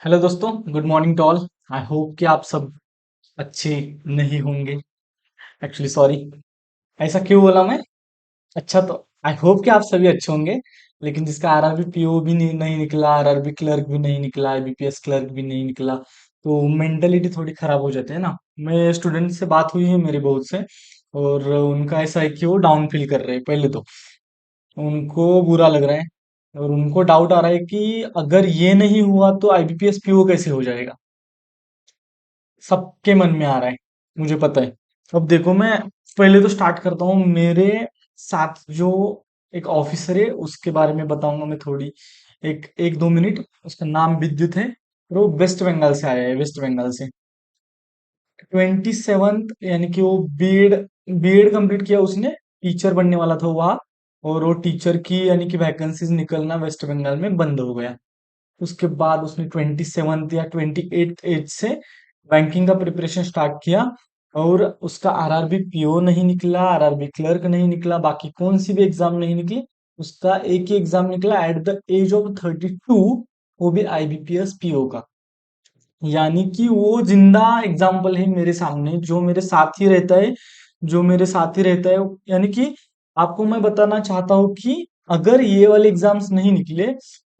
Hello दोस्तों, good morning to all. I hope कि आप सब अच्छे नहीं होंगे। एक्चुअली सॉरी, ऐसा क्यों बोला मैं? अच्छा तो आई होप कि आप सभी अच्छे होंगे। लेकिन जिसका आरआरबी पीओ भी नहीं निकला, आरआरबी क्लर्क भी नहीं निकला, आईबीपीएस क्लर्क भी नहीं निकला, तो मेंटलिटी थोड़ी खराब हो जाती है ना। मैं स्टूडेंट से बात हुई है मेरी बहुत से, और उनका ऐसा है कि वो डाउन फील कर रहे हैं। पहले तो उनको बुरा लग रहा है, और उनको डाउट आ रहा है कि अगर ये नहीं हुआ तो आईबीपीएस पीओ कैसे हो जाएगा। सबके मन में आ रहा है, मुझे पता है। अब देखो, मैं पहले तो स्टार्ट करता हूँ मेरे साथ जो एक ऑफिसर है उसके बारे में बताऊंगा मैं थोड़ी। एक एक दो मिनट। उसका नाम विद्युत है, और वो वेस्ट बंगाल से आया है, वेस्ट बंगाल से। 27th, यानी कि वो बीएड बीएड कंप्लीट किया उसने। टीचर बनने वाला था वहाँ। और वो टीचर की यानी कि वैकेंसीज निकलना वेस्ट बंगाल में बंद हो गया। उसके बाद उसने 27th या 28th एज से बैंकिंग का प्रिपरेशन स्टार्ट किया। और उसका आरआरबी पीओ नहीं निकला, आरआरबी क्लर्क नहीं निकला, बाकी कौन सी भी एग्जाम नहीं निकली। उसका एक ही एग्जाम निकला एट द एज ऑफ 32, वो भी आईबीपीएस पीओ का। यानी कि वो जिंदा एग्जाम्पल है मेरे सामने, जो मेरे साथ ही रहता है, जो मेरे साथ ही रहता है। यानी कि आपको मैं बताना चाहता हूँ कि अगर ये वाले एग्जाम्स नहीं निकले,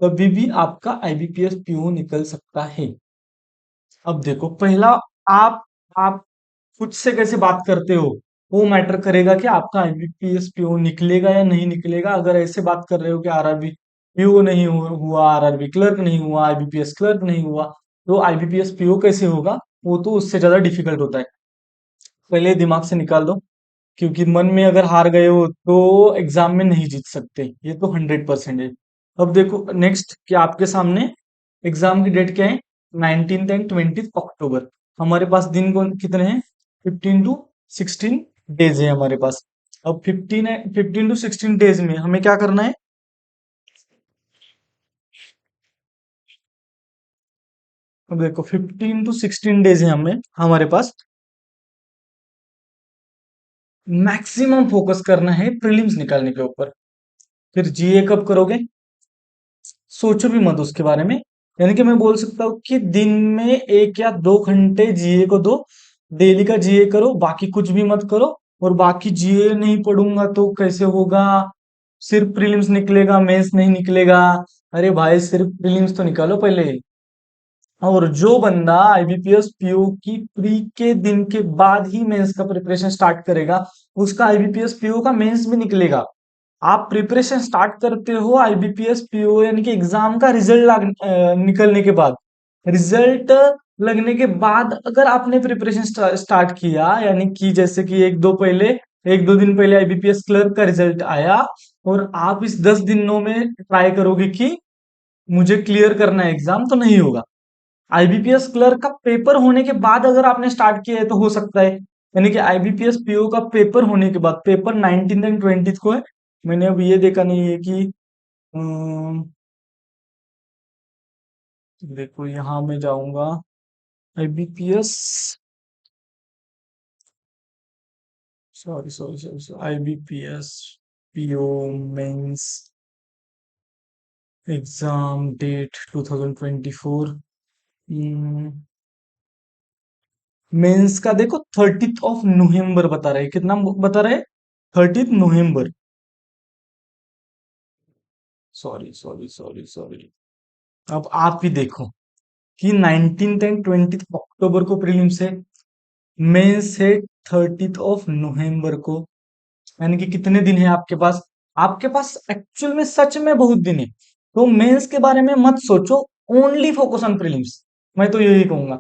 कभी भी आपका आईबीपीएस पीओ निकल सकता है। अब देखो, पहला, आप आप खुद से कैसे बात करते हो, वो मैटर करेगा कि आपका आईबीपीएस पीओ निकलेगा या नहीं निकलेगा। अगर ऐसे बात कर रहे हो कि आरआरबी पीओ नहीं हुआ, आरआरबी क्लर्क नहीं हुआ, आईबीपीएस क्लर्क नहीं हुआ, तो आईबीपीएस पीओ कैसे होगा? वो तो उससे ज्यादा डिफिकल्ट होता है। पहले दिमाग से निकाल दो, क्योंकि मन में अगर हार गए हो तो एग्जाम में नहीं जीत सकते, ये तो 100% है। अब देखो नेक्स्ट, कि आपके सामने एग्जाम की डेट क्या है? 19th एंड 20th अक्टूबर। हमारे पास दिन कौन कितने हैं? 15 to 16 डेज है हमारे पास। अब 15 to 16 डेज में हमें क्या करना है? अब देखो, 15 to 16 डेज है हमें हमारे पास। मैक्सिमम फोकस करना है प्रीलिम्स निकालने के ऊपर। फिर जीए कब करोगे? सोचो भी मत उसके बारे में। यानी कि मैं बोल सकता हूँ कि दिन में 1 या 2 घंटे जीए को दो। डेली का जीए करो, बाकी कुछ भी मत करो। और बाकी जीए नहीं पढ़ूंगा तो कैसे होगा? सिर्फ प्रीलिम्स निकलेगा, मेंस नहीं निकलेगा। अरे भाई, सिर्फ प्रीलिम्स तो निकालो पहले। और जो बंदा आईबीपीएस पीओ की प्री के दिन के बाद ही मेंस का प्रिपरेशन स्टार्ट करेगा, उसका आईबीपीएस पीओ का मेंस भी निकलेगा। आप प्रिपरेशन स्टार्ट करते हो आईबीपीएस पीओ यानी कि एग्जाम का रिजल्ट निकलने के बाद। रिजल्ट लगने के बाद अगर आपने प्रिपरेशन स्टार्ट किया, यानी कि जैसे कि एक दो दिन पहले आईबीपीएस क्लर्क का रिजल्ट आया, और आप इस 10 दिनों में ट्राई करोगे कि मुझे क्लियर करना है एग्जाम, तो नहीं होगा। आईबीपीएस क्लर्क का पेपर होने के बाद अगर आपने स्टार्ट किया है तो हो सकता है। यानी कि आईबीपीएस पीओ का पेपर होने के बाद, पेपर 19th एंड 20th को है। मैंने अब ये देखा नहीं है कि देखो यहाँ मैं जाऊंगा। IBPS, sorry sorry sorry, IBPS PO mains exam date 2024। Mains का देखो 30th ऑफ नवंबर बता रहे हैं। कितना बता रहे हैं? 30th नवंबर। Sorry sorry sorry sorry. अब आप ही देखो कि 19th एंड 20th अक्टूबर को प्रीलिम्स है, मेंस है 30th ऑफ नवंबर को। यानी कि कितने दिन है आपके पास? आपके पास एक्चुअल में सच में बहुत दिन है। तो मेंस के बारे में मत सोचो, ओनली फोकस ऑन प्रीलिम्स। मैं तो यही कहूंगा।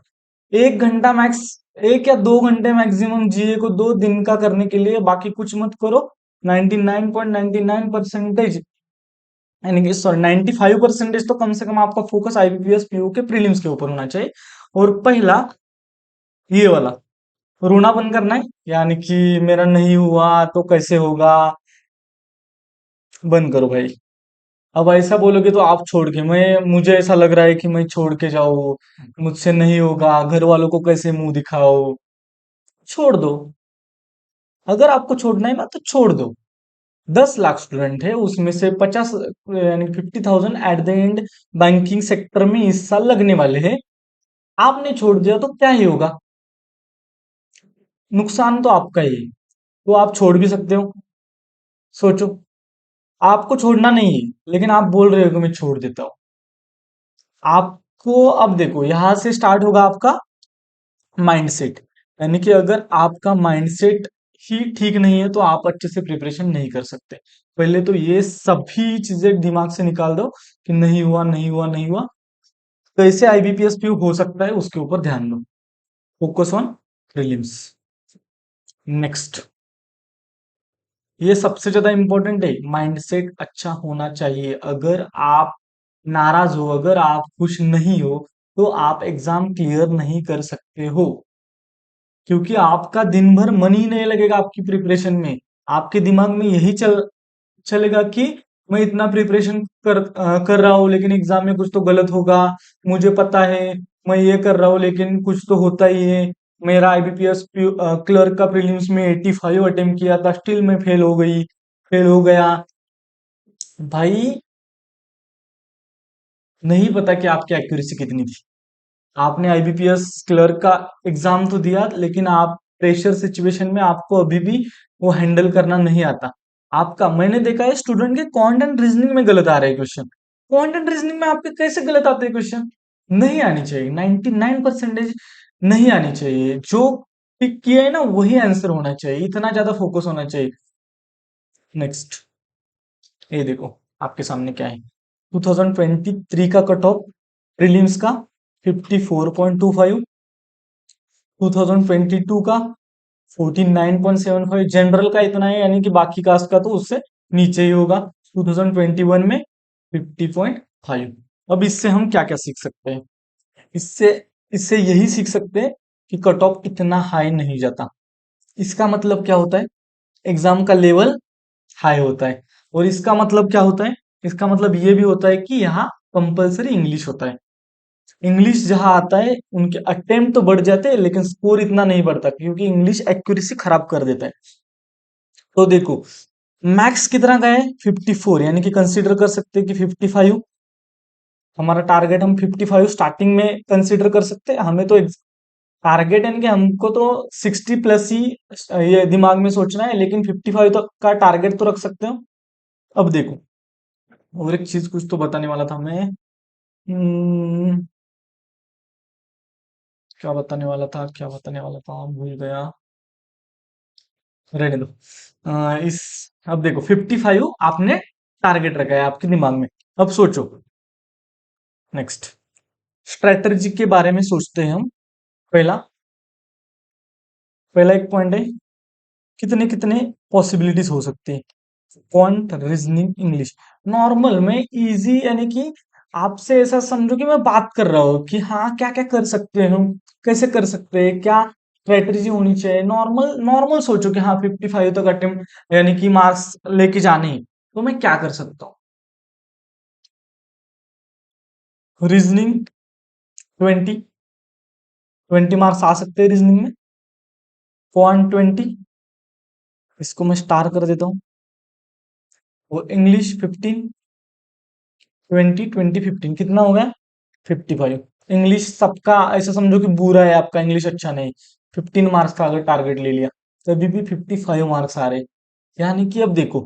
1 घंटा मैक्स, 1 या 2 घंटे मैक्सिमम जीए को 2 दिन का करने के लिए, बाकी कुछ मत करो। 99.99% यानी कि सॉरी 95% तो कम से कम आपका फोकस आईबीपीएस पीओ के प्रीलिम्स के ऊपर होना चाहिए। और पहला, ये वाला, रोना बंद करना है। यानी कि मेरा नहीं हुआ तो कैसे होगा, बंद करो भाई। अब ऐसा बोलोगे तो आप छोड़ के, मुझे ऐसा लग रहा है कि मैं छोड़ के जाऊं, मुझसे नहीं होगा, घर वालों को कैसे मुंह दिखाओ। छोड़ दो। अगर आपको छोड़ना है ना तो छोड़ दो। 10 लाख स्टूडेंट है, उसमें से 50 यानी 50,000 at the end banking sector में इस साल लगने वाले हैं। आपने छोड़ दिया तो क्या ही होगा? नुकसान तो आपका ही है। तो आप छोड़ भी सकते हो। सोचो, आपको छोड़ना नहीं है, लेकिन आप बोल रहे हो कि मैं छोड़ देता हूँ। आपको अब देखो, यहां से स्टार्ट होगा आपका माइंडसेट। यानी कि अगर आपका माइंडसेट ही ठीक नहीं है तो आप अच्छे से प्रिपरेशन नहीं कर सकते। पहले तो ये सभी चीजें दिमाग से निकाल दो कि नहीं हुआ, नहीं हुआ, नहीं हुआ। कैसे आईबीपीएस पी हो सकता है उसके ऊपर ध्यान दो। Focus on prelims. नेक्स्ट, ये सबसे ज्यादा इंपॉर्टेंट है। माइंडसेट अच्छा होना चाहिए। अगर आप नाराज हो, अगर आप खुश नहीं हो, तो आप एग्जाम क्लियर नहीं कर सकते हो। क्योंकि आपका दिन भर मन ही नहीं लगेगा आपकी प्रिपरेशन में। आपके दिमाग में यही चलेगा कि मैं इतना प्रिपरेशन कर रहा हूँ, लेकिन एग्जाम में कुछ तो गलत होगा। मुझे पता है मैं ये कर रहा हूँ, लेकिन कुछ तो होता ही है। मेरा आईबीपीएस क्लर्क का प्रीलिम्स में 85 अटेम्प्ट किया था, स्टिल मैं फेल हो गया। भाई, नहीं पता कि आपकी एक्यूरेसी कितनी थी। आपने आईबीपीएस क्लर्क का एग्जाम तो दिया, लेकिन आप प्रेशर सिचुएशन में आपको अभी भी वो हैंडल करना नहीं आता। आपका, मैंने देखा है स्टूडेंट के क्वांट एंड रीजनिंग में गलत आ रहे हैं क्वेश्चन। क्वांट एंड रीजनिंग में आपके कैसे गलत आते हैं क्वेश्चन? नहीं आनी चाहिए। 99% नहीं आनी चाहिए। जो पिक किया है ना, वही आंसर होना चाहिए। इतना ज्यादा फोकस होना चाहिए। नेक्स्ट, ये देखो आपके सामने क्या है। 2023 का कट ऑफ प्रीलिम्स का 54.25, 2022 का 49.75, जनरल का इतना है, यानी कि बाकी कास्ट का तो उससे नीचे ही होगा। 2021 में 50.5। अब इससे हम क्या क्या सीख सकते हैं? इससे इससे यही सीख सकते हैं कि कट ऑफ इतना हाई नहीं जाता। इसका मतलब क्या होता है? एग्जाम का लेवल हाई होता है। और इसका मतलब क्या होता है? इसका मतलब ये भी होता है कि यहाँ कंपलसरी इंग्लिश होता है। इंग्लिश जहां आता है, उनके अटेम्प्ट तो बढ़ जाते हैं, लेकिन स्कोर इतना नहीं बढ़ता, क्योंकि इंग्लिश एक्यूरेसी खराब कर देता है। तो देखो, मैक्स कितना का है? 54, यानी कि कंसीडर कर सकते हैं कि 55 हमारा टारगेट। हम 55 स्टार्टिंग में कंसीडर कर सकते हैं। हमें तो टारगेट, यानी कि हमको तो 60 प्लस ही ये दिमाग में सोचना है, लेकिन 55 तक का टारगेट तो रख सकते हो। अब देखो, और एक चीज कुछ तो बताने वाला था मैं। क्या बताने वाला था, क्या बताने वाला था, भूल गया। रहने दो। इस अब देखो, 55 आपने टारगेट रखा है आपके दिमाग में। अब सोचो, नेक्स्ट स्ट्रेटजी के बारे में सोचते हैं हम। पहला पहला एक पॉइंट है, कितने कितने पॉसिबिलिटीज हो सकती है। Quant, reasoning, English. नॉर्मल में इजी, यानी कि आपसे ऐसा समझो कि मैं बात कर रहा हूँ कि हाँ, क्या क्या कर सकते हैं हम, कैसे कर सकते हैं, क्या स्ट्रेटजी होनी चाहिए। नॉर्मल नॉर्मल सोचो कि हाँ, 55 तक अटेम्प्ट यानी कि मार्क्स लेके जाने हैं, तो मैं क्या कर सकता हूँ? रीजनिंग 20, 20 मार्क्स आ सकते हैं रीजनिंग में। क्वांट 20, इसको मैं स्टार कर देता हूँ। और इंग्लिश 15, 20, 20, 15 कितना हो गया? 55। इंग्लिश सबका ऐसा समझो कि बुरा है, आपका इंग्लिश अच्छा नहीं। 15 मार्क्स का अगर टारगेट ले लिया, तो अभी भी 55 मार्क्स आ रहे। यानी कि अब देखो,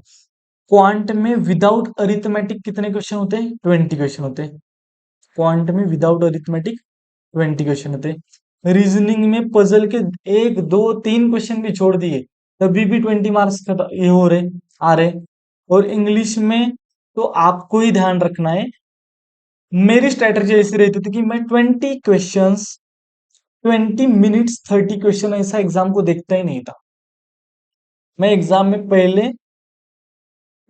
क्वांट में विदाउट अरिथमेटिक कितने क्वेश्चन होते हैं? 20 क्वेश्चन होते हैं। क्वांट में विदाउट अरिथमेटिक 20 क्वेश्चन होते हैं। रीजनिंग में पजल के एक दो तीन क्वेश्चन भी छोड़ दिए, तभी भी 20 मार्क्स ये हो रहे, आ रहे। और इंग्लिश में तो आपको ही ध्यान रखना है। मेरी स्ट्रेटजी ऐसी रहती थी कि मैं 20 क्वेश्चंस, 20 मिनट्स, 30 क्वेश्चन, ऐसा एग्जाम को देखता ही नहीं था। मैं एग्जाम में पहले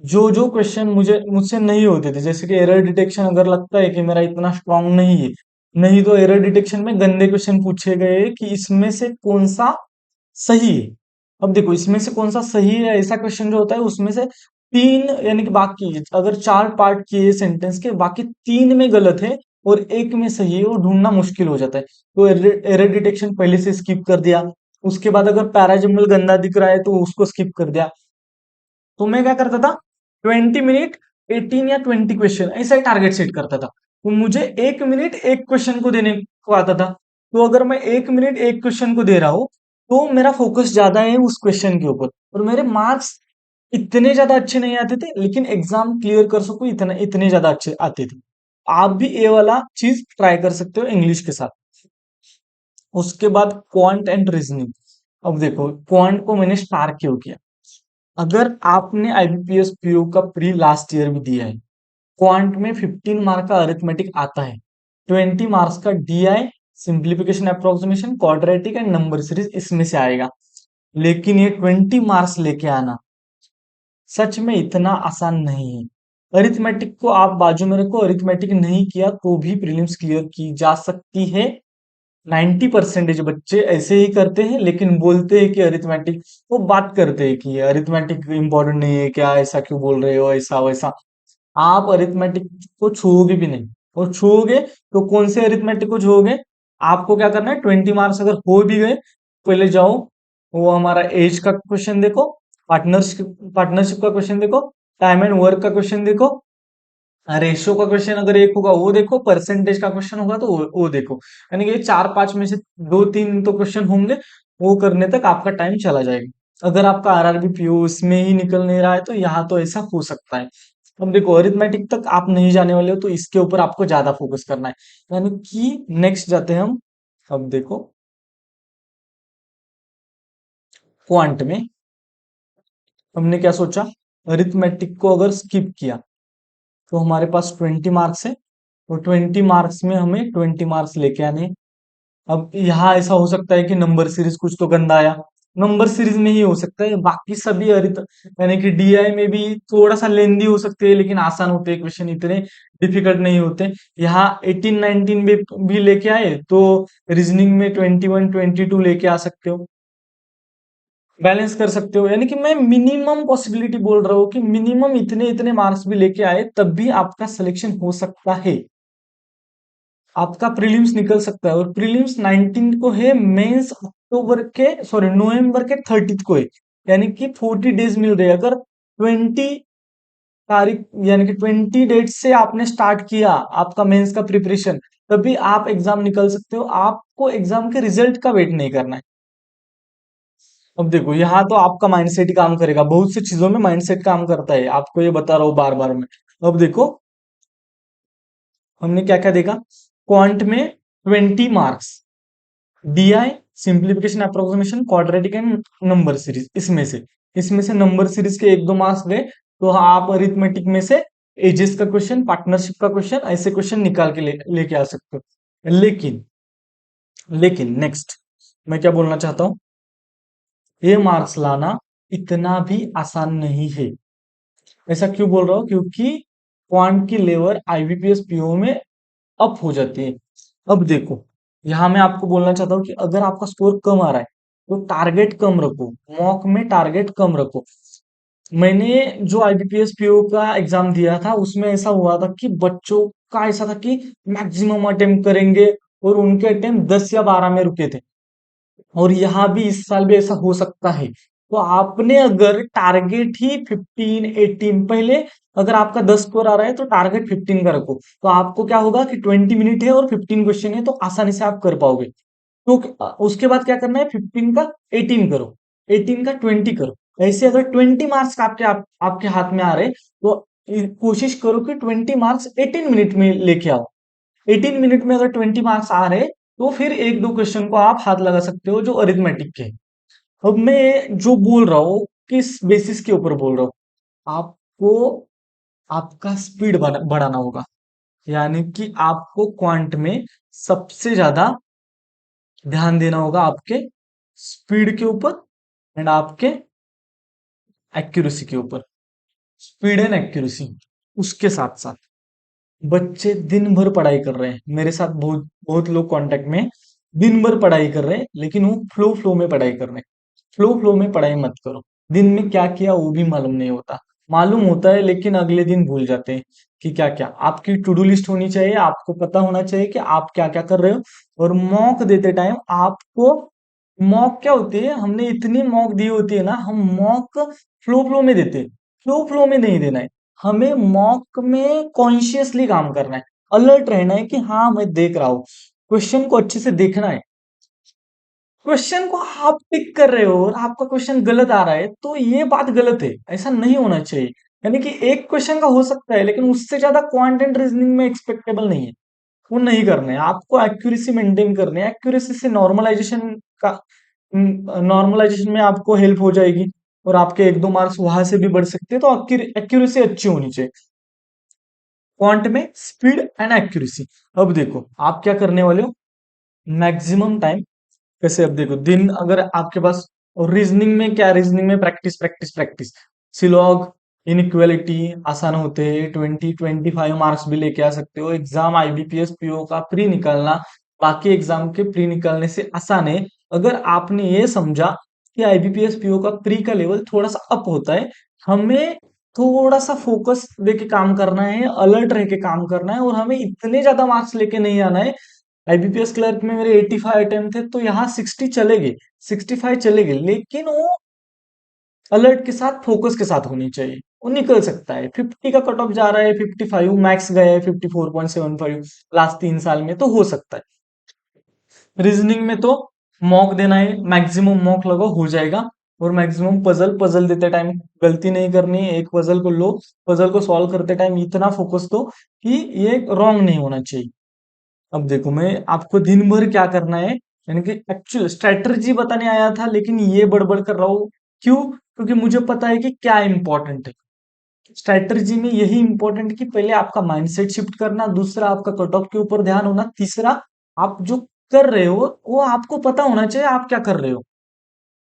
जो जो क्वेश्चन मुझसे नहीं होते थे, जैसे कि एरर डिटेक्शन, अगर लगता है कि मेरा इतना स्ट्रांग नहीं है, नहीं तो एरर डिटेक्शन में गंदे क्वेश्चन पूछे गए कि इसमें से कौन सा सही है। अब देखो, इसमें से कौन सा सही है, ऐसा क्वेश्चन जो होता है उसमें से तीन, यानी कि बाकी अगर चार पार्ट किए सेंटेंस के, बाकी तीन में गलत है और एक में सही है, वो ढूंढना मुश्किल हो जाता है। तो एरर डिटेक्शन पहले से स्किप कर दिया। उसके बाद अगर पैराजम्बल गंदा दिख रहा है तो उसको स्किप कर दिया। तो मैं क्या करता था, 20 मिनट 18 या 20 क्वेश्चन ऐसा ही टारगेट सेट करता था। तो मुझे 1 मिनट एक क्वेश्चन को देने को आता था। तो अगर मैं 1 मिनट एक क्वेश्चन को दे रहा हूँ, तो मेरा फोकस ज्यादा है उस क्वेश्चन के ऊपर, और मेरे मार्क्स इतने ज्यादा अच्छे नहीं आते थे, लेकिन एग्जाम क्लियर कर सको इतने इतने ज्यादा अच्छे आते थे। आप भी ये वाला चीज ट्राई कर सकते हो इंग्लिश के साथ। उसके बाद क्वांट एंड रीजनिंग। अब देखो, क्वांट को मैंने स्टार क्यों किया? अगर आपने आईबीपीएस पीओ का प्री लास्ट ईयर भी दिया है, क्वांट में 15 मार्क का अरिथमेटिक आता है, 20 मार्क्स का DI, simplification, approximation, quadratic and number series इसमें से आएगा। लेकिन ये 20 मार्क्स लेके आना सच में इतना आसान नहीं है। अरिथमेटिक को आप बाजू में रखो, अरिथमेटिक नहीं किया तो भी प्रीलिम्स क्लियर की जा सकती है। 90% बच्चे ऐसे ही करते हैं, लेकिन बोलते हैं कि अरिथमेटिक, वो बात करते हैं कि अरिथमेटिक इंपॉर्टेंट नहीं है क्या, ऐसा क्यों बोल रहे हो, ऐसा वैसा। आप अरिथमेटिक को छूओगे भी नहीं, और छूओगे तो कौन से अरिथमेटिक को छूओगे? आपको क्या करना है, 20 मार्क्स अगर हो भी गए, पहले जाओ वो हमारा एज का क्वेश्चन देखो, पार्टनरशिप पार्टनरशिप का क्वेश्चन देखो, टाइम एंड वर्क का क्वेश्चन देखो, रेशियो का क्वेश्चन अगर एक होगा वो देखो, परसेंटेज का क्वेश्चन होगा तो वो देखो। यानी कि ये चार पांच में से दो तीन तो क्वेश्चन होंगे, वो करने तक आपका टाइम चला जाएगा। अगर आपका आरआरबी पीओ इसमें ही निकल नहीं रहा है, तो यहाँ तो ऐसा हो सकता है। अब देखो, अरिथमेटिक तक आप नहीं जाने वाले हो, तो इसके ऊपर आपको ज्यादा फोकस करना है। यानी कि नेक्स्ट जाते हैं हम। अब देखो, क्वांट में हमने क्या सोचा, अरिथमेटिक को अगर स्किप किया तो हमारे पास 20 मार्क्स है, तो 20 मार्क्स में हमें 20 मार्क्स लेके आने हैं। अब यहाँ ऐसा हो सकता है कि नंबर सीरीज कुछ तो गंदा आया, नंबर सीरीज में ही हो सकता है, बाकी सभी अरिथ यानी कि डीआई में भी थोड़ा सा लेंदी हो सकते हैं, लेकिन आसान होते हैं क्वेश्चन, इतने डिफिकल्ट नहीं होते। यहाँ 18 19 भी लेके आए तो रीजनिंग में 21 22 लेके आ सकते हो, बैलेंस कर सकते हो। यानी कि मैं मिनिमम पॉसिबिलिटी बोल रहा हूँ कि मिनिमम इतने इतने मार्क्स भी लेके आए तब भी आपका सिलेक्शन हो सकता है, आपका प्रीलिम्स निकल सकता है। और प्रीलिम्स 19 को है, मेंस अक्टूबर के सॉरी नवंबर के 30 को है। यानी कि 40 डेज मिल रहे हैं। अगर 20 तारीख यानी कि 20 डेट से आपने स्टार्ट किया आपका मेंस का प्रिपरेशन, तभी आप एग्जाम निकल सकते हो। आपको एग्जाम के रिजल्ट का वेट नहीं करना है। अब देखो, यहाँ तो आपका माइंडसेट ही काम करेगा, बहुत सी चीजों में माइंडसेट काम करता है, आपको ये बता रहा हूँ बार बार में। अब देखो, हमने क्या क्या देखा, क्वांट में 20 marks, DI, simplification, approximation, quadratic and number series, इसमें से नंबर सीरीज के एक दो मार्क्स गए, तो आप अरिथमेटिक में से एजेस का क्वेश्चन, पार्टनरशिप का क्वेश्चन, ऐसे क्वेश्चन निकाल के लेके आ सकते हो। लेकिन नेक्स्ट मैं क्या बोलना चाहता हूँ, ये मार्क्स लाना इतना भी आसान नहीं है। ऐसा क्यों बोल रहा हूँ? क्योंकि क्वांट की लेवल आईबीपीएस पीओ में अप हो जाती है। अब देखो, यहाँ मैं आपको बोलना चाहता हूँ कि अगर आपका स्कोर कम आ रहा है, तो टारगेट कम रखो, मॉक में टारगेट कम रखो। मैंने जो आईबीपीएस पीओ का एग्जाम दिया था, उसमें ऐसा हुआ था कि बच्चों का ऐसा था कि मैक्सिमम अटेम्प्ट करेंगे, और उनके अटेम्प्ट 10 या 12 में रुके थे। और यहाँ भी इस साल भी ऐसा हो सकता है। तो आपने अगर टारगेट ही 15 18, पहले अगर आपका 10 स्कोर आ रहा है तो टारगेट 15 का रखो, तो आपको क्या होगा कि 20 मिनट है और 15 क्वेश्चन है, तो आसानी से आप कर पाओगे। तो उसके बाद क्या करना है, 15 का 18 करो, 18 का 20 करो। ऐसे अगर 20 मार्क्स आपके हाथ में आ रहे, तो कोशिश करो कि 20 मार्क्स 18 मिनट में लेके आओ। 18 मिनट में अगर 20 मार्क्स आ रहे, तो फिर एक दो क्वेश्चन को आप हाथ लगा सकते हो जो अरिथमेटिक के हैं। अब मैं जो बोल रहा हूँ, किस बेसिस के ऊपर बोल रहा हूँ, आपको आपका स्पीड बढ़ाना होगा। यानी कि आपको क्वांट में सबसे ज्यादा ध्यान देना होगा आपके स्पीड के ऊपर एंड आपके एक्यूरेसी के ऊपर। स्पीड एंड एक्यूरेसी, उसके साथ साथ बच्चे दिन भर पढ़ाई कर रहे हैं, मेरे साथ बहुत बहुत लोग कांटेक्ट में हैं, दिन भर पढ़ाई कर रहे हैं, लेकिन वो फ्लो फ्लो में पढ़ाई कर रहे हैं। फ्लो फ्लो में पढ़ाई मत करो, दिन में क्या किया वो भी मालूम नहीं होता, मालूम होता है लेकिन अगले दिन भूल जाते हैं कि क्या क्या। आपकी टू डू लिस्ट होनी चाहिए, आपको पता होना चाहिए कि आप क्या क्या कर रहे हो। और मॉक देते टाइम आपको, मॉक क्या होती है, हमने इतनी मॉक दी होती है ना, हम मॉक फ्लो फ्लो में देते हैं। फ्लो में नहीं देना है। हमें मॉक में कॉन्शियसली काम करना है, अलर्ट रहना है कि हाँ मैं देख रहा हूँ, क्वेश्चन को अच्छे से देखना है। क्वेश्चन को आप टिक कर रहे हो और आपका क्वेश्चन गलत आ रहा है तो ये बात गलत है, ऐसा नहीं होना चाहिए। यानी कि एक क्वेश्चन का हो सकता है लेकिन उससे ज्यादा क्वांट एंड रीजनिंग में एक्सपेक्टेबल नहीं है, वो नहीं करना है। आपको एक्यूरेसी मेंटेन करनी है, एक्यूरेसी से नॉर्मलाइजेशन का नॉर्मलाइजेशन में आपको हेल्प हो जाएगी और आपके एक दो मार्क्स वहां से भी बढ़ सकते हैं। तो एक्यूरेसी अच्छी होनी चाहिए क्वांट में, स्पीड एंड एक्यूरेसी। अब देखो आप क्या करने वाले हो, मैक्सिमम टाइम कैसे, अब देखो दिन अगर आपके पास, और रीजनिंग में क्या, रीजनिंग में प्रैक्टिस प्रैक्टिस प्रैक्टिस, सिलॉग इनइक्वालिटी आसान होते हैं, 20-25 मार्क्स भी लेके आ सकते हो। एग्जाम आईबीपीएस पीओ का प्री निकालना बाकी एग्जाम के प्री निकालने से आसान है, अगर आपने ये समझा कि आईबीपीएस पीओ का प्री का लेवल थोड़ा सा अप होता है। हमें थोड़ा सा फोकस देके काम करना है, अलर्ट रह के काम करना है, और हमें इतने ज्यादा मार्क्स लेके नहीं आना है। आईबीपीएस क्लर्क में मेरे 85 अटेम्प्ट थे तो यहाँ 60 चलेगे, 65 चलेगे, लेकिन वो अलर्ट के साथ फोकस के साथ होनी चाहिए। वो निकल सकता है, 50 का कट ऑफ जा रहा है, 55 मैक्स गया है 54.75 लास्ट 3 साल में, तो हो सकता है। रीजनिंग में तो मॉक देना है, मैक्सिमम मॉक लगाओ हो जाएगा। और मैक्सिमम पजल पजल देते टाइम गलती नहीं करनी है, एक पजल को लो, पजल को सॉल्व करते टाइम इतना फोकस दो कि ये रॉन्ग नहीं होना चाहिए। अब देखो मैं आपको दिन भर क्या करना है, यानी कि एक्चुअल स्ट्रेटजी बताने आया था लेकिन ये बड़बड़ कर रहा हूँ। क्यों? क्योंकि मुझे पता है कि क्या इंपॉर्टेंट है। स्ट्रेटजी में यही इंपॉर्टेंट है कि पहले आपका माइंडसेट शिफ्ट करना, दूसरा आपका कट ऑफ के ऊपर ध्यान होना, तीसरा आप जो कर रहे हो वो आपको पता होना चाहिए आप क्या कर रहे हो।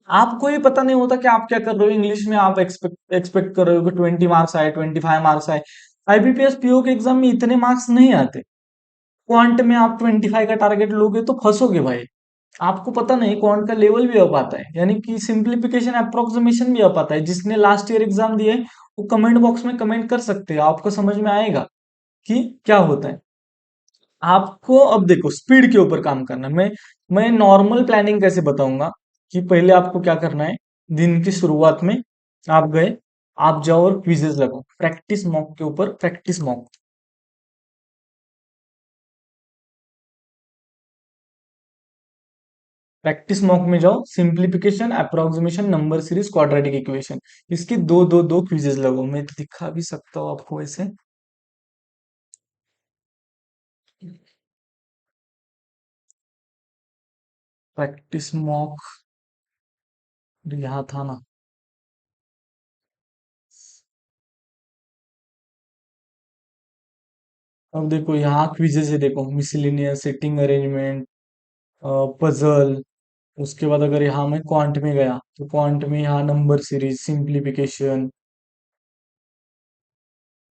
आपको ही पता नहीं होता कि आप क्या कर रहे हो। इंग्लिश में आप एक्सपेक्ट कर रहे हो कि 20 मार्क्स आए, 25 मार्क्स आए। आईबीपीएस पीओ के एग्जाम में इतने मार्क्स नहीं आते। क्वांट में आप 25 का टारगेट लोगे तो फंसोगे भाई। आपको पता नहीं क्वांट का लेवल भी अप आता है, यानी कि सिंप्लीफिकेशन अप्रोक्सीमेशन भी अप आता है। जिसने लास्ट ईयर एग्जाम दिए वो कमेंट बॉक्स में कमेंट कर सकते हैं, आपको समझ में आएगा कि क्या होता है। आपको अब देखो स्पीड के ऊपर काम करना है। मैं नॉर्मल प्लानिंग कैसे बताऊंगा कि पहले आपको क्या करना है। दिन की शुरुआत में आप गए, आप जाओ और क्विजेस लगाओ, प्रैक्टिस मॉक के ऊपर प्रैक्टिस मॉक। प्रैक्टिस मॉक में जाओ, simplification approximation number series quadratic equation, इसके दो दो दो क्विजेस लगो। मैं दिखा भी सकता हूँ आपको ऐसे। प्रैक्टिस मॉक यहाँ था ना। अब देखो यहाँ क्विजेस है, देखो मिसलिनियस, सिटिंग अरेंजमेंट, पजल। उसके बाद अगर यहाँ मैं क्वांट में गया तो क्वांट में यहाँ नंबर सीरीज, सिंप्लीफिकेशन,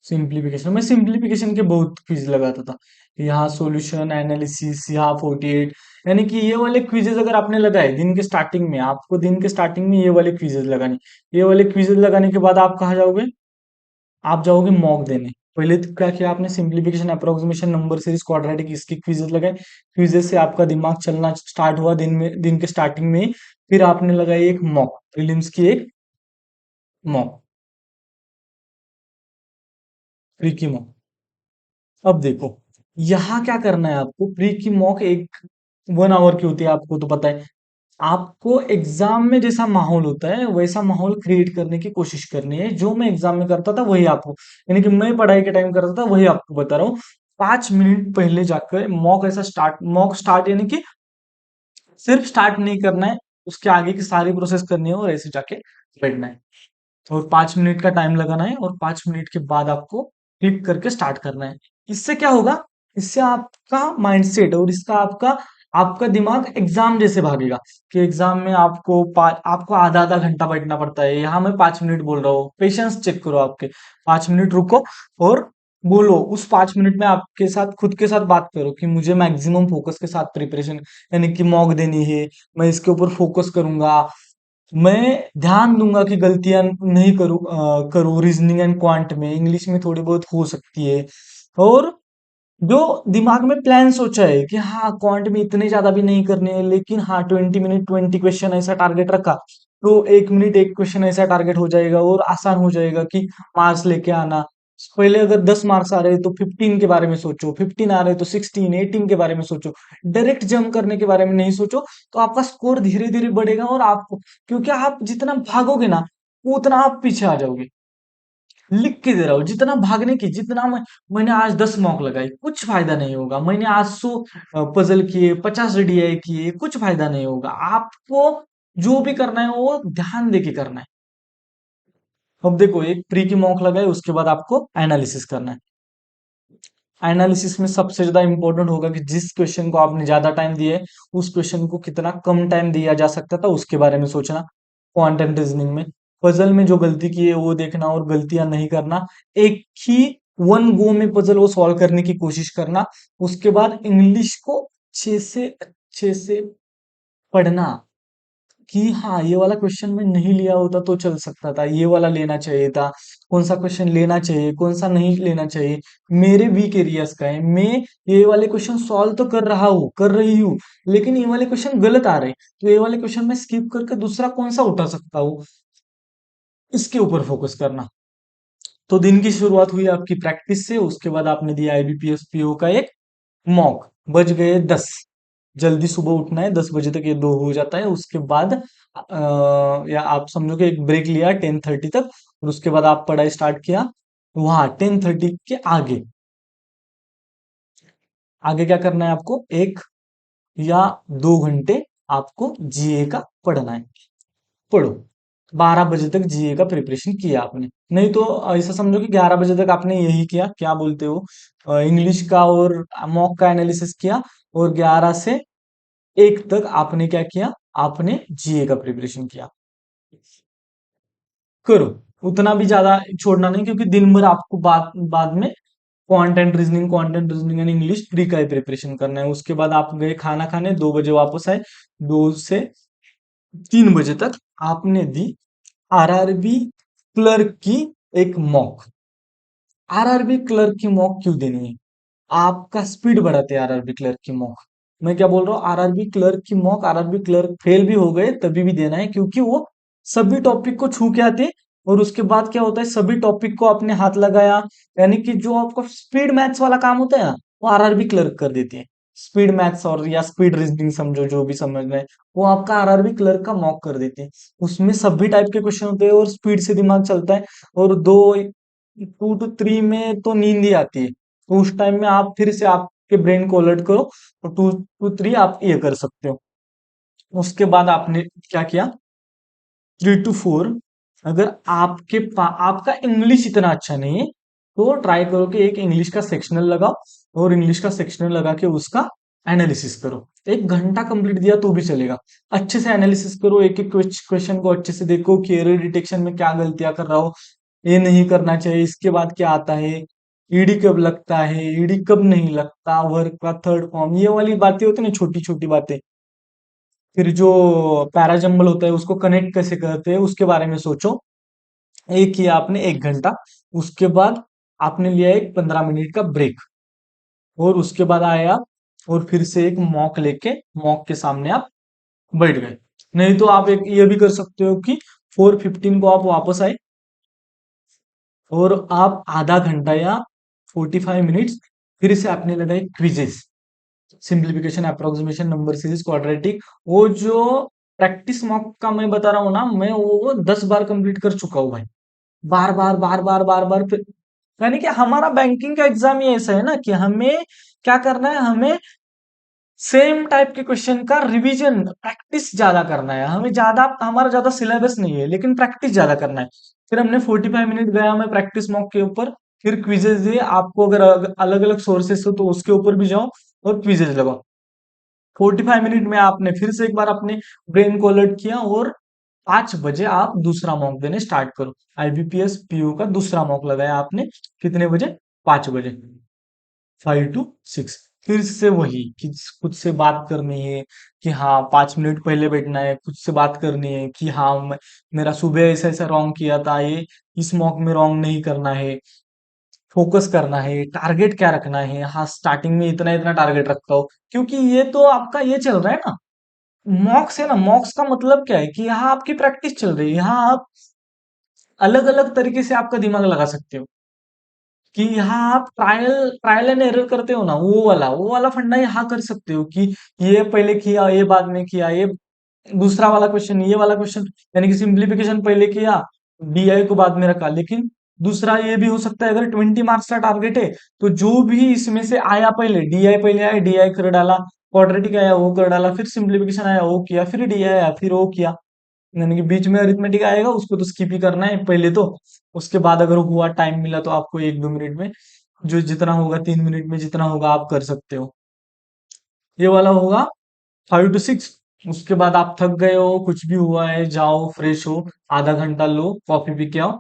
सिंप्लीफिकेशन मैं सिंप्लीफिकेशन के बहुत क्विज लगाता था। यहाँ सॉल्यूशन एनालिसिस, यहाँ 48। यानी कि ये वाले क्विजेज अगर आपने लगाए दिन के स्टार्टिंग में, आपको दिन के स्टार्टिंग में ये वाले क्विजेज लगाने, ये वाले क्विजेज लगाने के बाद आप कहाँ जाओगे, आप जाओगे मॉक देने। पहले तो क्या किया आपने, simplification approximation number series quadratic इसके क्विजेस लगाए। क्विजेस से आपका दिमाग चलना स्टार्ट हुआ दिन में, दिन के स्टार्टिंग में ही। फिर आपने लगाई एक मॉक, प्रीलिम्स की एक मॉक, प्री की मॉक। अब देखो यहाँ क्या करना है आपको, प्री की मॉक एक 1 आवर की होती है, आपको तो पता है। आपको एग्जाम में जैसा माहौल होता है वैसा माहौल क्रिएट करने की कोशिश करनी है। जो मैं एग्जाम में करता था वही आपको, यानी कि मैं पढ़ाई के टाइम करता था वही आपको बता रहा हूँ। 5 मिनट पहले जाकर मॉक ऐसा स्टार्ट, मॉक स्टार्ट यानी कि सिर्फ स्टार्ट नहीं करना है, उसके आगे की सारी प्रोसेस करनी है और ऐसे जाके बैठना है। और 5 मिनट का टाइम लगाना है और 5 मिनट के बाद आपको क्लिक करके स्टार्ट करना है। इससे क्या होगा, इससे आपका माइंडसेट और इसका आपका आपका दिमाग एग्जाम जैसे भागेगा। कि एग्जाम में आपको आधा आधा घंटा बैठना पड़ता है, यहाँ मैं 5 मिनट बोल रहा हूँ, पेशेंस चेक करो आपके। 5 मिनट रुको और बोलो, उस 5 मिनट में आपके साथ खुद के साथ बात करो कि मुझे मैक्सिमम फोकस के साथ प्रिपरेशन, यानी कि मॉक देनी है, मैं इसके ऊपर फोकस करूंगा, मैं ध्यान दूंगा कि गलतियां नहीं करूँ रीजनिंग एंड क्वांट में, इंग्लिश में थोड़ी बहुत हो सकती है। और जो दिमाग में प्लान सोचा है कि हाँ क्वांट में इतने ज्यादा भी नहीं करने हैं, लेकिन हाँ 20 मिनट 20 क्वेश्चन ऐसा टारगेट रखा, तो 1 मिनट एक क्वेश्चन ऐसा टारगेट हो जाएगा और आसान हो जाएगा कि मार्क्स लेके आना। पहले अगर 10 मार्क्स आ रहे हैं तो 15 के बारे में सोचो, 15 आ रहे हैं तो 16 18 के बारे में सोचो। डायरेक्ट जंप करने के बारे में नहीं सोचो, तो आपका स्कोर धीरे धीरे बढ़ेगा और आपको, क्योंकि आप जितना भागोगे ना उतना आप पीछे आ जाओगे। लिख के दे रहा हूँ, जितना भागने की, जितना मैंने आज 10 मॉक लगाई, कुछ फायदा नहीं होगा। मैंने आज 100 पजल किए, 50 डीआई किए, कुछ फायदा नहीं होगा। आपको जो भी करना है वो ध्यान देके करना है। अब देखो, एक प्री की मॉक लगाए, उसके बाद आपको एनालिसिस करना है। एनालिसिस में सबसे ज्यादा इंपॉर्टेंट होगा कि जिस क्वेश्चन को आपने ज्यादा टाइम दिया है, उस क्वेश्चन को कितना कम टाइम दिया जा सकता था, उसके बारे में सोचना। क्वांटम रीजनिंग में पजल में जो गलती की है वो देखना और गलतियां नहीं करना। एक ही वन गो में पजल वो सॉल्व करने की कोशिश करना। उसके बाद इंग्लिश को अच्छे से पढ़ना कि हाँ, ये वाला क्वेश्चन मैं नहीं लिया होता तो चल सकता था, ये वाला लेना चाहिए था। कौन सा क्वेश्चन लेना चाहिए, कौन सा नहीं लेना चाहिए, मेरे वीक एरियाज का है। मैं ये वाले क्वेश्चन सॉल्व तो कर रहा हूँ, कर रही हूँ, लेकिन ये वाले क्वेश्चन गलत आ रहे हैं, तो ये वाले क्वेश्चन मैं स्किप करके दूसरा कौन सा उठा सकता हूँ, इसके ऊपर फोकस करना। तो दिन की शुरुआत हुई आपकी प्रैक्टिस से। उसके बाद आपने दिया आईबीपीएस पीओ का एक मॉक। बज गए 10। जल्दी सुबह उठना है, 10 बजे तक ये दो हो जाता है। उसके बाद या आप समझो कि एक ब्रेक लिया 10:30 तक, और उसके बाद आप पढ़ाई स्टार्ट किया। वहां 10:30 के आगे आगे क्या करना है आपको, 1 या 2 घंटे आपको जीए का पढ़ना है। पढ़ो। 12 बजे तक जीए का प्रिपरेशन किया आपने, नहीं तो ऐसा समझो कि 11 बजे तक आपने यही किया, क्या बोलते हो, इंग्लिश का और मॉक का एनालिसिस किया। और 11 से 1 तक आपने क्या किया, आपने जीए का प्रिपरेशन किया। करो। उतना भी ज्यादा छोड़ना नहीं, क्योंकि दिन भर आपको बाद बाद में quant and reasoning and English pre का ही प्रिपरेशन करना है। उसके बाद आप गए खाना खाने, 2 बजे वापस आए। 2 से 3 बजे तक आपने दी आरआरबी क्लर्क की एक मॉक। आरआरबी क्लर्क की मॉक क्यों देनी है, आपका स्पीड बढ़ाते हैं आरआरबी क्लर्क की मॉक। मैं क्या बोल रहा हूँ, आरआरबी क्लर्क की मॉक, आरआरबी क्लर्क फेल भी हो गए तभी भी देना है, क्योंकि वो सभी टॉपिक को छू के आते हैं। और उसके बाद क्या होता है, सभी टॉपिक को आपने हाथ लगाया, यानी कि जो आपका स्पीड मैथ्स वाला काम होता है ना, वो आरआरबी क्लर्क कर देती है। स्पीड मैथ्स और या स्पीड रीजनिंग समझो, जो भी समझ रहे हैं, वो आपका आरआरबी क्लर्क का मॉक कर देती है। उसमें सभी टाइप के क्वेश्चन होते हैं और स्पीड से दिमाग चलता है। और 2 to 3 में तो नींद ही आती है, तो उस टाइम में आप फिर से आपके ब्रेन को अलर्ट करो, और 2 to 3 आप ये कर सकते हो। उसके बाद आपने क्या किया, 3 to 4, अगर आपका इंग्लिश इतना अच्छा नहीं है, तो ट्राई करो कि एक इंग्लिश का सेक्शनल लगाओ, और इंग्लिश का सेक्शनल लगा के उसका एनालिसिस करो। 1 घंटा कंप्लीट दिया तो भी चलेगा। अच्छे से एनालिसिस करो, एक एक क्वेश्चन को अच्छे से देखो कि एरर डिटेक्शन में क्या गलतियां कर रहा हो, ये नहीं करना चाहिए। इसके बाद क्या आता है, ईडी कब लगता है, ईडी कब नहीं लगता, वर्क का थर्ड फॉर्म, ये वाली बातें होती है ना, छोटी छोटी बातें। फिर जो पैराजम्बल होता है उसको कनेक्ट कैसे करते हैं, उसके बारे में सोचो। एक किया आपने 1 घंटा। उसके बाद आपने लिया एक 15 मिनट का ब्रेक, और उसके बाद आए आप, और फिर से एक मॉक लेके मॉक के सामने आप बैठ गए। नहीं तो आप एक ये भी कर सकते हो कि 4:15 को आप वापस आए, और आप आधा घंटा या 45 मिनट्स फिर से आपने लगाए quizzes, simplification, approximation, number series, quadratic. वो जो प्रैक्टिस मॉक का मैं बता रहा हूँ ना, मैं वो 10 बार कंप्लीट कर चुका हूँ भाई। बार बार बार बार बार बार फिर, यानी कि हमारा बैंकिंग का एग्जाम ही ऐसा है ना कि हमें क्या करना है, हमें सेम टाइप के क्वेश्चन का रिवीजन प्रैक्टिस ज्यादा करना है। हमें ज्यादा, हमारा ज्यादा सिलेबस नहीं है, लेकिन प्रैक्टिस ज्यादा करना है। फिर हमने 45 मिनट गया मैं प्रैक्टिस मॉक के ऊपर। फिर क्विजेज दिए आपको, अगर अलग अलग सोर्सेस हो तो उसके ऊपर भी जाओ और क्विजेज लगाओ। 45 मिनट में आपने फिर से एक बार अपने ब्रेन को अलर्ट किया, और 5 बजे आप दूसरा मॉक देने स्टार्ट करो। आईबीपीएस पीओ का दूसरा मॉक लगाया आपने, कितने बजे, 5 बजे, 5 to 6। फिर से वही कि खुद से बात करनी है, कि हाँ 5 मिनट पहले बैठना है, खुद से बात करनी है कि हाँ मेरा सुबह ऐसा ऐसा रॉन्ग किया था, ये इस मॉक में रॉन्ग नहीं करना है। फोकस करना है, टारगेट क्या रखना है, हाँ स्टार्टिंग में इतना इतना टारगेट रखता हो, क्योंकि ये तो आपका ये चल रहा है ना, मॉक्स है ना, मॉक्स का मतलब क्या है कि यहाँ आपकी प्रैक्टिस चल रही है, यहाँ आप अलग अलग तरीके से आपका दिमाग लगा सकते हो, कि यहाँ आप ट्रायल ट्रायल एंड एरर करते हो ना, वो वाला फंडा यहाँ कर सकते हो कि ये पहले किया, ये बाद में किया, ये दूसरा वाला क्वेश्चन, ये वाला क्वेश्चन, यानी कि सिंप्लीफिकेशन पहले किया, डीआई को बाद में रखा। लेकिन दूसरा ये भी हो सकता है, अगर 20 मार्क्स का टारगेट है, तो जो भी इसमें से आया, पहले डीआई पहले आया, डीआई कर डाला, क्वाड्रेटिक आया वो कर डाला, फिर सिंप्लीफिकेशन आया वो किया, फिर डीआई आया फिर वो किया, यानी कि बीच में अरिथमेटिक आएगा, उसको तो स्किप ही करना है पहले तो। उसके बाद अगर हुआ, टाइम मिला तो आपको 1-2 मिनट में, जो जितना होगा 3 मिनट में जितना होगा आप कर सकते हो। ये वाला होगा 5 to 6। उसके बाद आप थक गए हो, कुछ भी हुआ है, जाओ फ्रेश हो, आधा घंटा लो, कॉफी पी के आओ,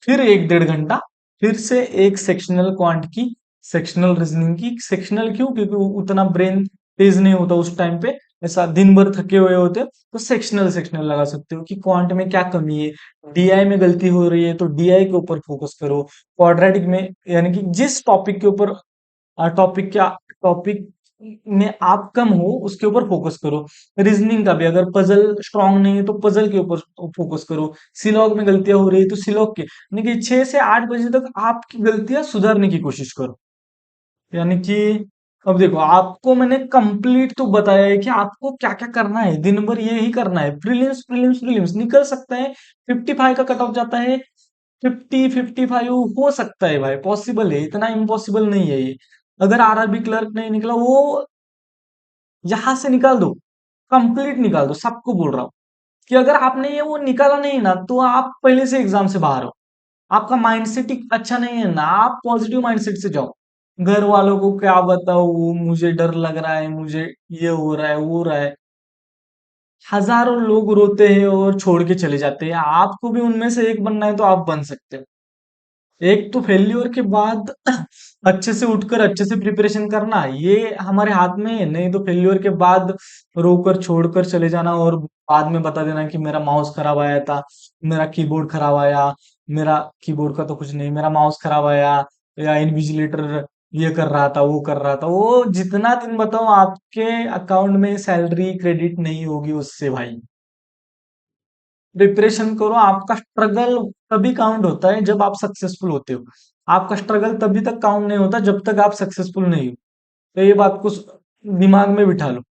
फिर 1-1.5 घंटा फिर से एक सेक्शनल क्वांट की, सेक्शनल रीजनिंग की। सेक्शनल क्यों? क्योंकि उतना ब्रेन तेज नहीं होता उस टाइम पे, ऐसा दिन भर थके हुए होते हो, तो सेक्शनल सेक्शनल लगा सकते हो कि क्वांट में क्या कमी है, डीआई में गलती हो रही है तो डीआई के ऊपर फोकस करो, क्वाड्रेटिक में, यानी कि जिस टॉपिक के ऊपर, टॉपिक में आप कम हो उसके ऊपर फोकस करो। रीजनिंग का भी, अगर पजल स्ट्रांग नहीं है तो पजल के ऊपर फोकस करो। सिलॉग में गलतियां हो रही है तो सिलॉग के, यानी कि 6 से 8 बजे तक आपकी गलतियां सुधारने की कोशिश करो। यानी कि अब देखो, आपको मैंने कंप्लीट तो बताया है कि आपको क्या क्या करना है, दिन भर ये ही करना है। प्रीलिम्स प्रीलिम्स प्रीलिम्स निकल सकता है, 55 का कट ऑफ जाता है, 50-55 हो सकता है भाई, पॉसिबल है, इतना इम्पॉसिबल नहीं है ये। अगर आरआरबी क्लर्क नहीं निकला, वो यहां से निकाल दो, कंप्लीट निकाल दो, सबको बोल रहा हूँ कि अगर आपने ये वो निकाला नहीं ना, तो आप पहले से एग्जाम से बाहर हो। आपका माइंडसेट अच्छा नहीं है ना, आप पॉजिटिव माइंडसेट से जाओ। घर वालों को क्या बताओ, मुझे डर लग रहा है, मुझे ये हो रहा है वो हो रहा है, हजारों लोग रोते हैं और छोड़ के चले जाते हैं, आपको भी उनमें से एक बनना है तो आप बन सकते हो। एक तो फेल्योर के बाद अच्छे से उठकर अच्छे से प्रिपरेशन करना, ये हमारे हाथ में है। नहीं तो फेल्योर के बाद रोकर छोड़कर चले जाना और बाद में बता देना कि मेरा माउस खराब आया था, मेरा कीबोर्ड खराब आया, मेरा कीबोर्ड का तो कुछ नहीं, मेरा माउस खराब आया, या इन्विजिलेटर ये कर रहा था वो कर रहा था। वो जितना दिन बताओ आपके अकाउंट में सैलरी क्रेडिट नहीं होगी उससे भाई। प्रिपरेशन करो, आपका स्ट्रगल तभी काउंट होता है जब आप सक्सेसफुल होते हो। आपका स्ट्रगल तभी तक काउंट नहीं होता जब तक आप सक्सेसफुल नहीं हो। तो ये बात को दिमाग में बिठा लो।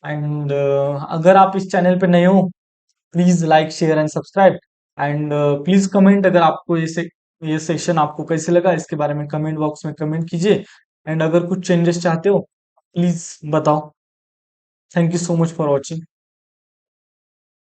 एंड अगर आप इस चैनल पे नए हो, please like share and subscribe. And please comment, अगर आपको ये सेशन आपको कैसे लगा, इसके बारे में कमेंट बॉक्स में कमेंट कीजिए। एंड अगर कुछ चेंजेस चाहते हो, प्लीज बताओ। Thank you so much for watching.